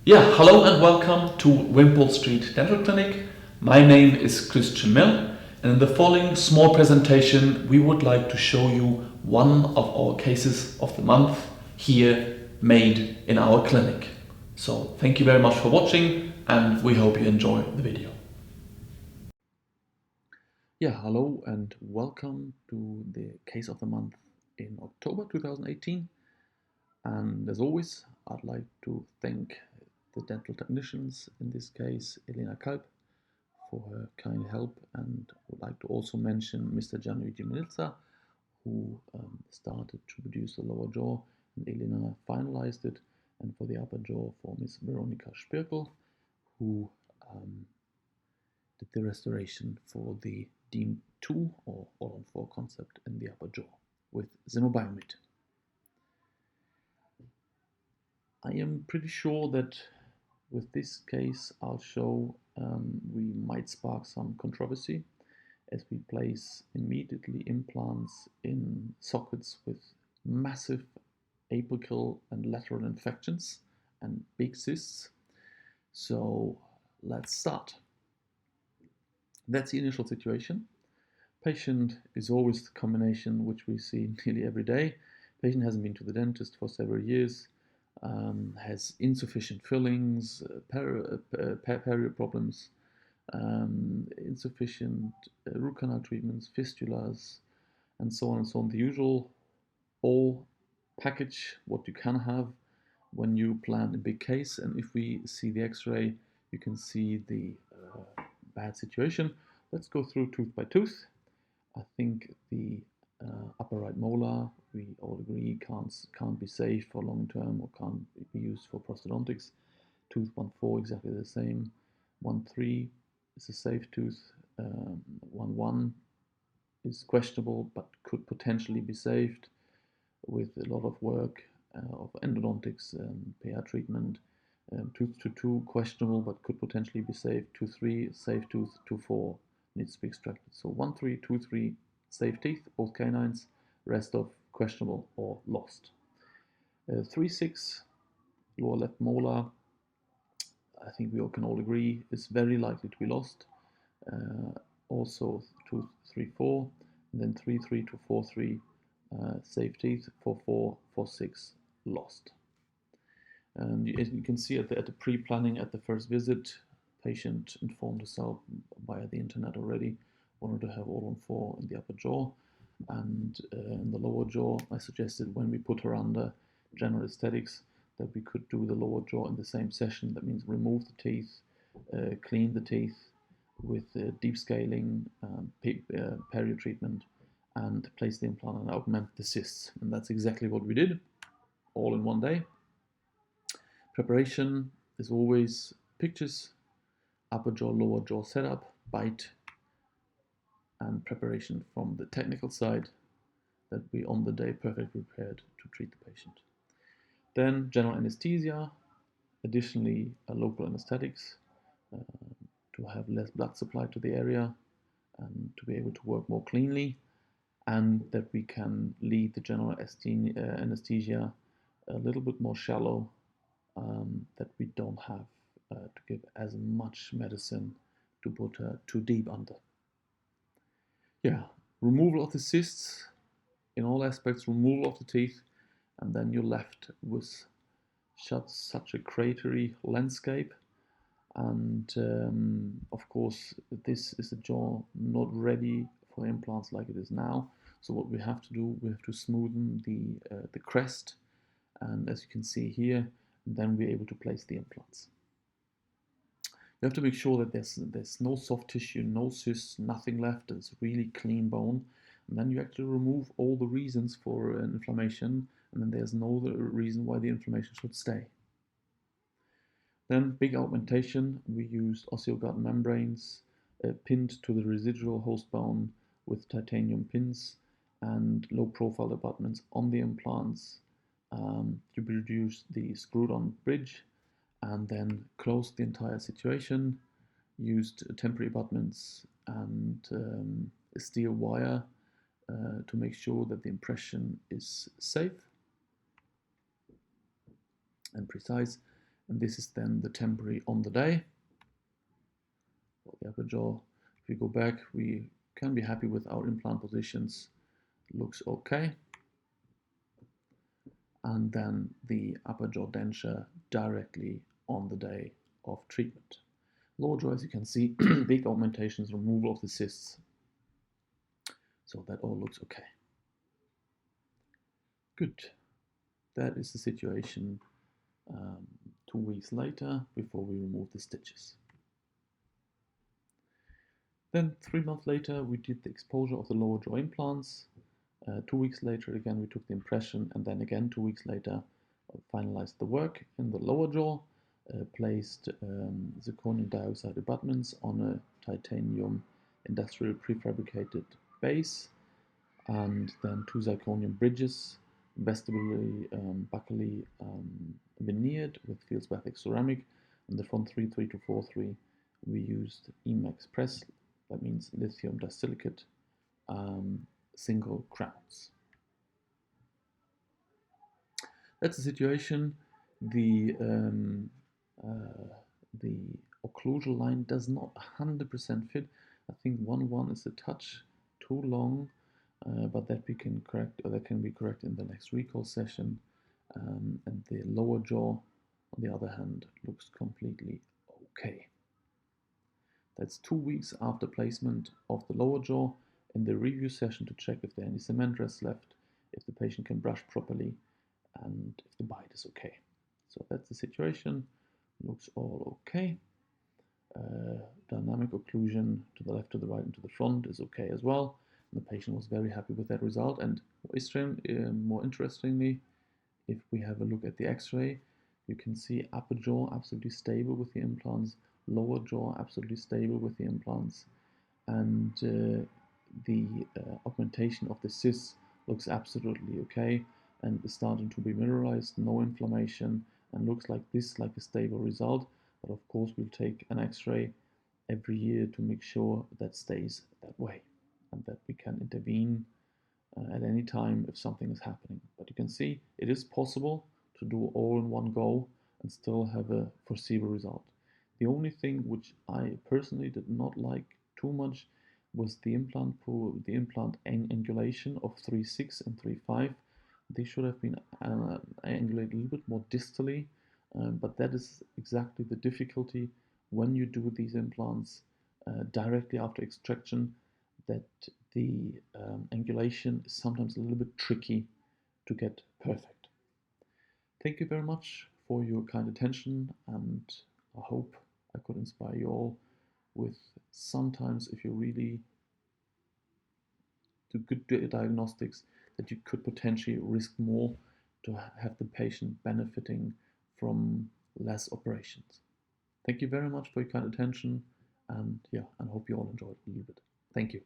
Yeah, hello and welcome to Wimpole Street Dental Clinic. My name is Christian Mill, and in the following small presentation, we would like to show you one of our cases of the month here made in our clinic. So, thank you very much for watching, and we hope you enjoy the video. Yeah, hello and welcome to the case of the month in October 2018. And as always, I'd like to thank the dental technicians, in this case Elena Kalb, for her kind help, and would like to also mention Mr. Gianluigi Milza, who started to produce the lower jaw, and Elena finalized it, and for the upper jaw for Miss Veronika Spirkel, who did the restoration for the Dean 2 or all-on-4 concept in the upper jaw with Zimmer Biomet. I am pretty sure that with this case I'll show we might spark some controversy as we place immediately implants in sockets with massive apical and lateral infections and big cysts. So let's start. That's the initial situation. Patient is always the combination which we see nearly every day. Patient hasn't been to the dentist for several years, has insufficient fillings, perio problems, insufficient root canal treatments, fistulas, and so on and so on. The usual all package what you can have when you plan a big case. And if we see the x-ray, you can see the bad situation. Let's go through tooth by tooth. I think the upper right molar, we all agree, can't be safe for long term or can't be used for prosthodontics. Tooth 1-4, exactly the same. 1-3 is a safe tooth. 1-1 is questionable but could potentially be saved with a lot of work of endodontics and PA treatment. Tooth 2-2, questionable but could potentially be saved. 2-3, safe tooth. 2-4 needs to be extracted. So 1-3, 2-3, safe teeth, both canines, rest of questionable or lost. 3-6, lower left molar, I think we all can all agree is very likely to be lost. Also tooth 3-4, and then 3-3 to 4-3, safe teeth. 4-4, 4-6, lost. And as you can see at the pre-planning at the first visit, patient informed herself via the internet already, wanted to have all-on-4 in the upper jaw, and in the lower jaw I suggested when we put her under general aesthetics that we could do the lower jaw in the same session. That means remove the teeth, clean the teeth with deep scaling, perio treatment, and place the implant and augment the cysts. And that's exactly what we did, all in one day. Preparation is always pictures, upper jaw, lower jaw setup, bite, and preparation from the technical side that we on the day perfectly prepared to treat the patient. Then general anesthesia, additionally local anesthetics to have less blood supply to the area and to be able to work more cleanly, and that we can lead the general anesthesia a little bit more shallow, that we don't have to give as much medicine to put her too deep under. Yeah, removal of the cysts in all aspects, removal of the teeth, and then you're left with such a cratery landscape. And of course, this is a jaw not ready for implants like it is now. So what we have to do, we have to smoothen the crest, and as you can see here, then we're able to place the implants. You have to make sure that there's no soft tissue, no cysts, nothing left. It's really clean bone. And then you actually remove all the reasons for inflammation, and then there's no reason why the inflammation should stay. Then big augmentation, we used osteoguard membranes pinned to the residual host bone with titanium pins and low profile abutments on the implants to produce the screwed on bridge, and then closed the entire situation, used temporary abutments and steel wire to make sure that the impression is safe and precise. And this is then the temporary on the day. For the upper jaw, if we go back, we can be happy with our implant positions. Looks okay. And then the upper jaw denture directly on the day of treatment. Lower jaw, as you can see, big augmentations, removal of the cysts. So that all looks okay. Good. That is the situation 2 weeks later before we remove the stitches. Then 3 months later, we did the exposure of the lower jaw implants. 2 weeks later, again, we took the impression, and then again 2 weeks later, finalized the work in the lower jaw, placed zirconium dioxide abutments on a titanium industrial prefabricated base, and then 2 zirconium bridges, vestibulary buccally veneered with feldspathic ceramic. And the front 33243, we used Emax press, that means lithium disilicate, single crowns. That's the situation. The occlusal line does not 100% fit. I think 1-1 is a touch too long, but that we can correct, or that can be corrected in the next recall session. And the lower jaw, on the other hand, looks completely okay. That's 2 weeks after placement of the lower jaw, in the review session to check if there are any cement rests left, if the patient can brush properly, and if the bite is okay. So that's the situation. Looks all okay. Dynamic occlusion to the left, to the right, and to the front is okay as well. And the patient was very happy with that result. And more interestingly, if we have a look at the X-ray, you can see upper jaw absolutely stable with the implants, lower jaw absolutely stable with the implants, and the augmentation of the cyst looks absolutely okay and is starting to be mineralized, no inflammation, and looks like this, like a stable result. But of course, we'll take an X-ray every year to make sure that stays that way and that we can intervene at any time if something is happening. But you can see it is possible to do all in one go and still have a foreseeable result. The only thing which I personally did not like too much was the implant angulation of 3.6 and 3.5. They should have been angulated a little bit more distally, but that is exactly the difficulty when you do these implants directly after extraction, that the angulation is sometimes a little bit tricky to get perfect. Thank you very much for your kind attention, and I hope I could inspire you all with, sometimes if you really do good diagnostics, that you could potentially risk more to have the patient benefiting from less operations. Thank you very much for your kind attention, and yeah, I hope you all enjoyed it a little bit. Thank you.